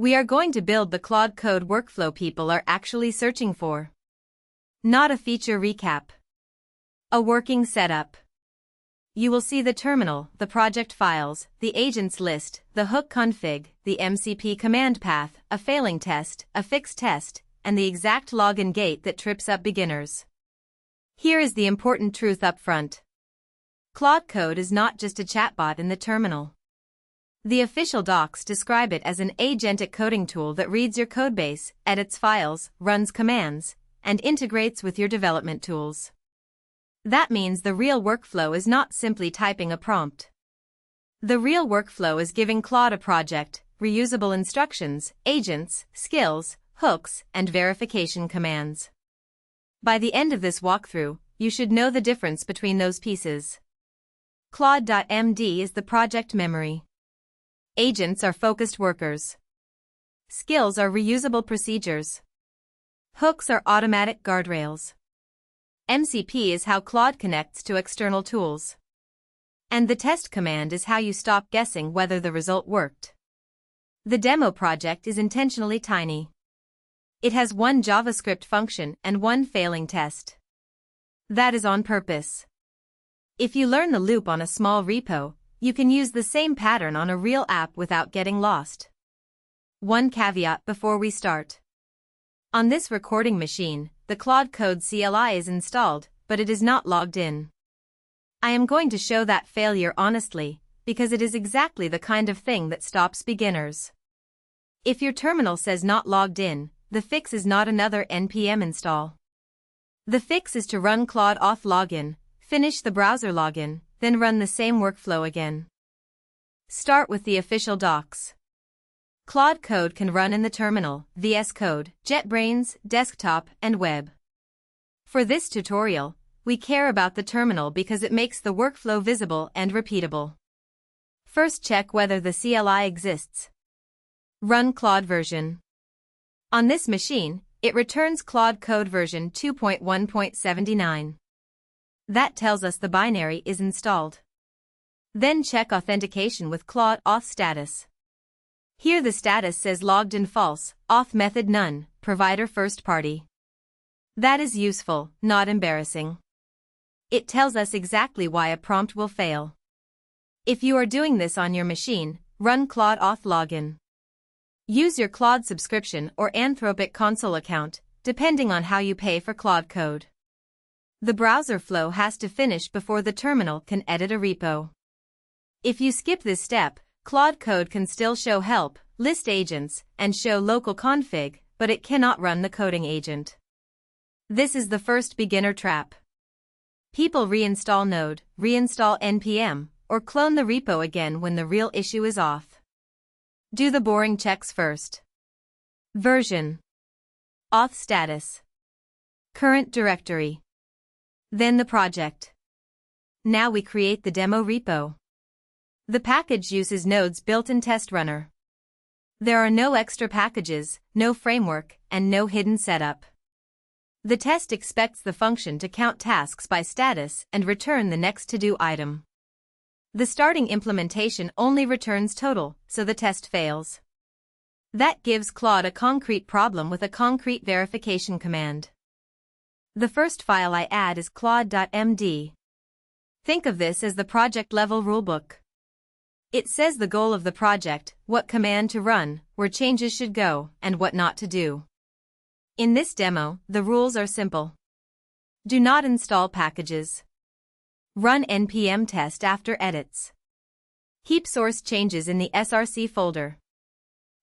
We are going to build the Claude Code workflow people are actually searching for. Not a feature recap. A working setup. You will see the terminal, the project files, the agents list, the hook config, the MCP command path, a failing test, a fixed test, and the exact login gate that trips up beginners. Here is the important truth up front. Claude Code is not just a chatbot in the terminal. The official docs describe it as an agentic coding tool that reads your codebase, edits files, runs commands, and integrates with your development tools. That means the real workflow is not simply typing a prompt. The real workflow is giving Claude a project, reusable instructions, agents, skills, hooks, and verification commands. By the end of this walkthrough, you should know the difference between those pieces. CLAUDE.md is the project memory. Agents are focused workers. Skills are reusable procedures. Hooks are automatic guardrails. MCP is how Claude connects to external tools. And the test command is how you stop guessing whether the result worked. The demo project is intentionally tiny. It has one JavaScript function and one failing test. That is on purpose. If you learn the loop on a small repo, you can use the same pattern on a real app without getting lost. One caveat before we start. On this recording machine, the Claude Code CLI is installed, but it is not logged in. I am going to show that failure honestly, because it is exactly the kind of thing that stops beginners. If your terminal says not logged in, the fix is not another npm install. The fix is to run Claude Auth login, finish the browser login, then run the same workflow again. Start with the official docs. Claude Code can run in the terminal, VS Code, JetBrains, desktop, and web. For this tutorial, we care about the terminal because it makes the workflow visible and repeatable. First, check whether the CLI exists. Run Claude version. On this machine, it returns Claude Code version 2.1.79. That tells us the binary is installed. Then check authentication with Claude Auth status. Here the status says logged in false, auth method none, provider first party. That is useful, not embarrassing. It tells us exactly why a prompt will fail. If you are doing this on your machine, run Claude Auth login. Use your Claude subscription or Anthropic console account, depending on how you pay for Claude Code. The browser flow has to finish before the terminal can edit a repo. If you skip this step, Claude Code can still show help, list agents, and show local config, but it cannot run the coding agent. This is the first beginner trap. People reinstall Node, reinstall npm, or clone the repo again when the real issue is off. Do the boring checks first. Version. Auth status. Current directory. Then the project. Now we create the demo repo. The package uses Node's built-in test runner. There are no extra packages, no framework, and no hidden setup. The test expects the function to count tasks by status and return the next to-do item. The starting implementation only returns total, so the test fails. That gives Claude a concrete problem with a concrete verification command. The first file I add is Claude.md. Think of this as the project-level rulebook. It says the goal of the project, what command to run, where changes should go, and what not to do. In this demo, the rules are simple. Do not install packages. Run npm test after edits. Keep source changes in the src folder.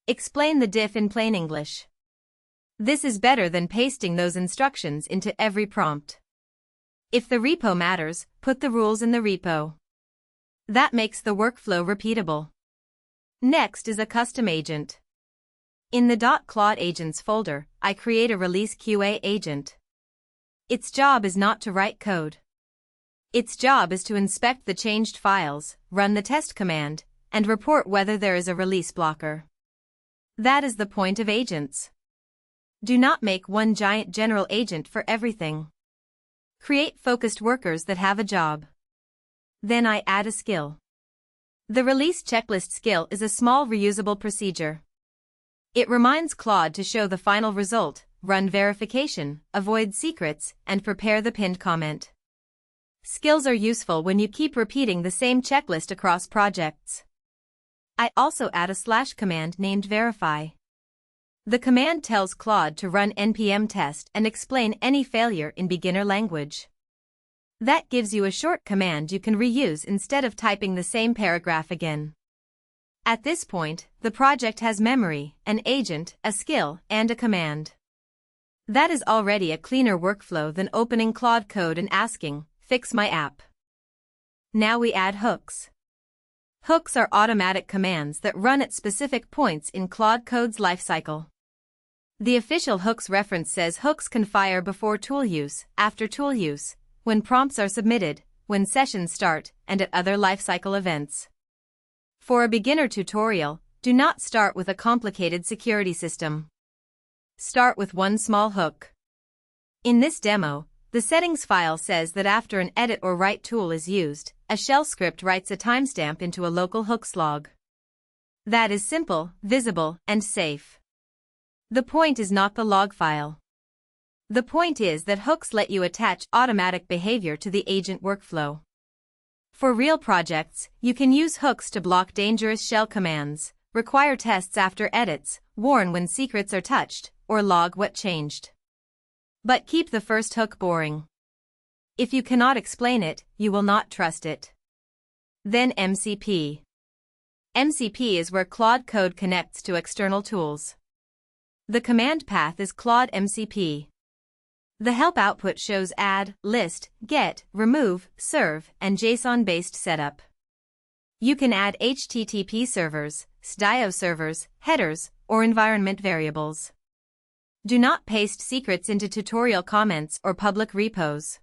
Explain the diff in plain English. This is better than pasting those instructions into every prompt. If the repo matters, put the rules in the repo. That makes the workflow repeatable. Next is a custom agent. In the .claude agents folder, I create a release QA agent. Its job is not to write code. Its job is to inspect the changed files, run the test command, and report whether there is a release blocker. That is the point of agents. Do not make one giant general agent for everything. Create focused workers that have a job. Then I add a skill. The release checklist skill is a small reusable procedure. It reminds Claude to show the final result, run verification, avoid secrets, and prepare the pinned comment. Skills are useful when you keep repeating the same checklist across projects. I also add a / command named verify. The command tells Claude to run npm test and explain any failure in beginner language. That gives you a short command you can reuse instead of typing the same paragraph again. At this point, the project has memory, an agent, a skill, and a command. That is already a cleaner workflow than opening Claude Code and asking, "Fix my app." Now we add hooks. Hooks are automatic commands that run at specific points in Claude Code's lifecycle. The official hooks reference says hooks can fire before tool use, after tool use, when prompts are submitted, when sessions start, and at other lifecycle events. For a beginner tutorial, do not start with a complicated security system. Start with one small hook. In this demo, the settings file says that after an edit or write tool is used, a shell script writes a timestamp into a local hooks log. That is simple, visible, and safe. The point is not the log file. The point is that hooks let you attach automatic behavior to the agent workflow. For real projects, you can use hooks to block dangerous shell commands, require tests after edits, warn when secrets are touched, or log what changed. But keep the first hook boring. If you cannot explain it, you will not trust it. Then MCP. MCP is where Claude Code connects to external tools. The command path is Claude.mcp. The help output shows add, list, get, remove, serve, and JSON-based setup. You can add HTTP servers, SDIO servers, headers, or environment variables. Do not paste secrets into tutorial comments or public repos.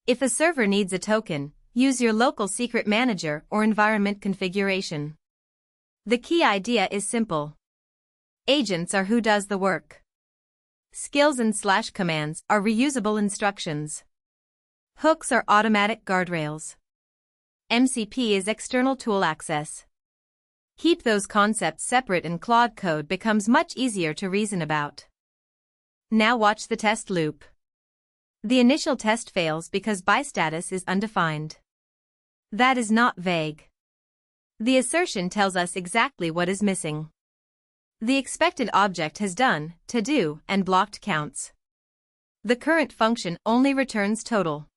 If a server needs a token, use your local secret manager or environment configuration. The key idea is simple. Agents are who does the work. Skills and / commands are reusable instructions. Hooks are automatic guardrails. MCP is external tool access. Keep those concepts separate and Claude Code becomes much easier to reason about. Now watch the test loop. The initial test fails because byStatus is undefined. That is not vague. The assertion tells us exactly what is missing. The expected object has done, to do, and blocked counts. The current function only returns total.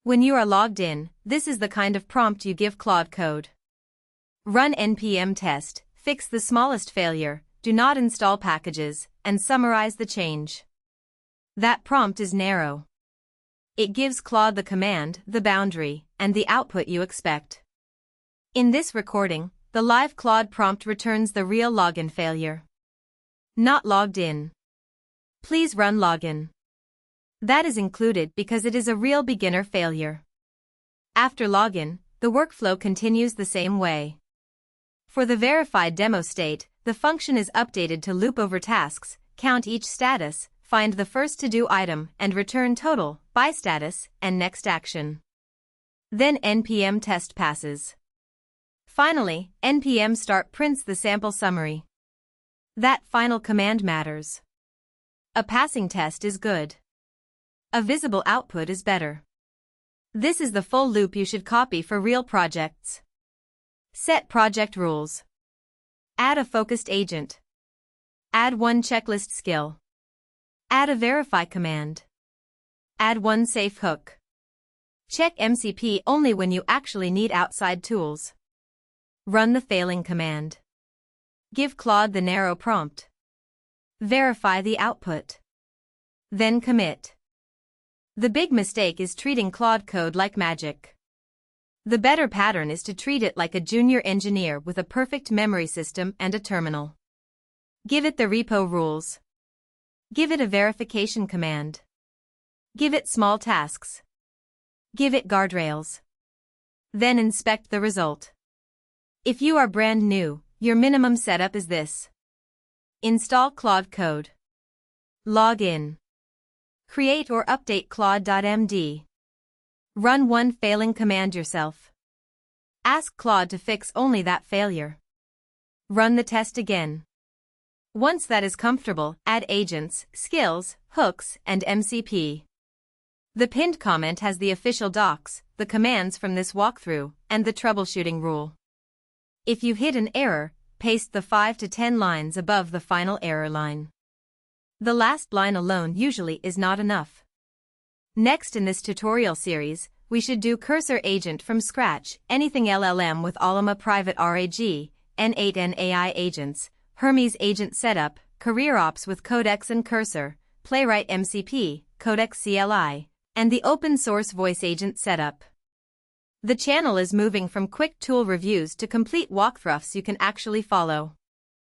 When you are logged in, this is the kind of prompt you give Claude Code. Run npm test, fix the smallest failure, do not install packages, and summarize the change. That prompt is narrow. It gives Claude the command, the boundary, and the output you expect. In this recording, the live Claude prompt returns the real login failure. Not logged in. Please run login. That is included because it is a real beginner failure. After login, the workflow continues the same way. For the verified demo state, the function is updated to loop over tasks, count each status, find the first to-do item, and return total, byStatus, and next action. Then npm test passes. Finally, npm start prints the sample summary. That final command matters. A passing test is good. A visible output is better. This is the full loop you should copy for real projects. Set project rules. Add a focused agent. Add one checklist skill. Add a verify command. Add one safe hook. Check MCP only when you actually need outside tools. Run the failing command. Give Claude the narrow prompt. Verify the output. Then commit. The big mistake is treating Claude Code like magic. The better pattern is to treat it like a junior engineer with a perfect memory system and a terminal. Give it the repo rules. Give it a verification command. Give it small tasks. Give it guardrails. Then inspect the result. If you are brand new, your minimum setup is this. Install Claude Code. Log in. Create or update Claude.md. Run one failing command yourself. Ask Claude to fix only that failure. Run the test again. Once that is comfortable, add agents, skills, hooks, and MCP. The pinned comment has the official docs, the commands from this walkthrough, and the troubleshooting rule. If you hit an error, paste the 5 to 10 lines above the final error line. The last line alone usually is not enough. Next in this tutorial series, we should do cursor agent from scratch, anything LLM with Alma private RAG, N8N AI agents, Hermes agent setup, career ops with Codex and cursor, Playwright MCP, Codex CLI, and the open source voice agent setup. The channel is moving from quick tool reviews to complete walkthroughs you can actually follow.